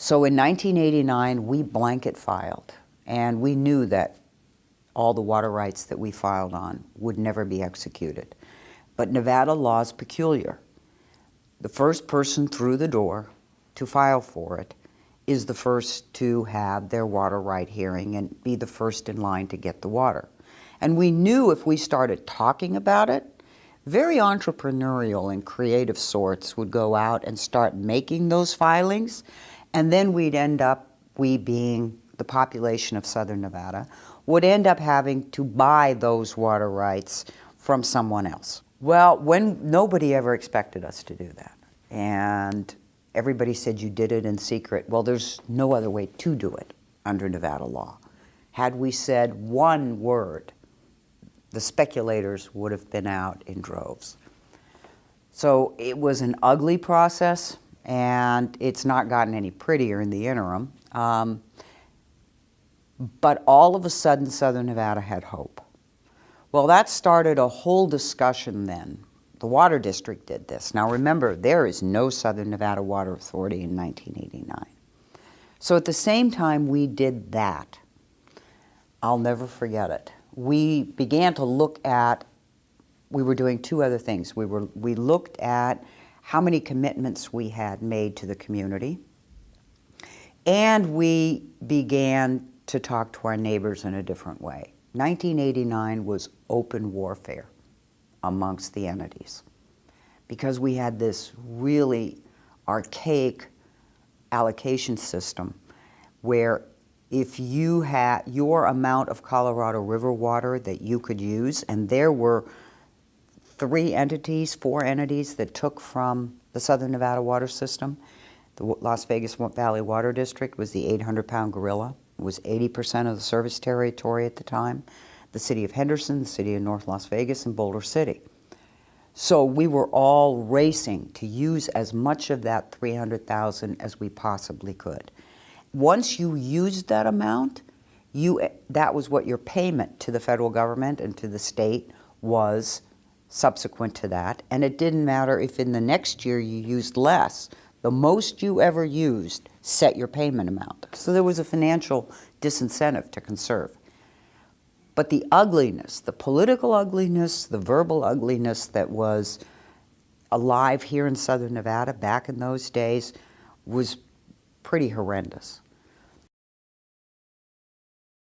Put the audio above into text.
So in 1989, we blanket filed, and we knew that all the water rights that we filed on would never be executed. But Nevada law is peculiar. The first person through the door to file for it is the first to have their water right hearing and be the first in line to get the water. And we knew if we started talking about it, very entrepreneurial and creative sorts would go out and start making those filings, and then we'd end up, we being the population of Southern Nevada, would end up having to buy those water rights from someone else. Well, nobody ever expected us to do that. And everybody said you did it in secret. Well, there's no other way to do it under Nevada law. Had we said one word, the speculators would have been out in droves. So it was an ugly process, and it's not gotten any prettier in the interim. But all of a sudden, Southern Nevada had hope. Well, that started a whole discussion then. The Water District did this. Now remember, there is no Southern Nevada Water Authority in 1989. So at the same time we did that, I'll never forget it. We began to look at, we were doing two other things. We looked at how many commitments we had made to the community, and we began to talk to our neighbors in a different way. 1989 was open warfare amongst the entities because we had this really archaic allocation system where if you had your amount of Colorado River water that you could use, and there were four entities that took from the Southern Nevada water system. The Las Vegas Valley Water District was the 800-pound gorilla. It was 80% of the service territory at the time. The city of Henderson, the city of North Las Vegas, and Boulder City. So we were all racing to use as much of that 300,000 as we possibly could. Once you used that amount, that was what your payment to the federal government and to the state was subsequent to that. And it didn't matter if in the next year you used less. The most you ever used set your payment amount. So there was a financial disincentive to conserve. But the ugliness, the political ugliness, the verbal ugliness that was alive here in Southern Nevada back in those days was pretty horrendous.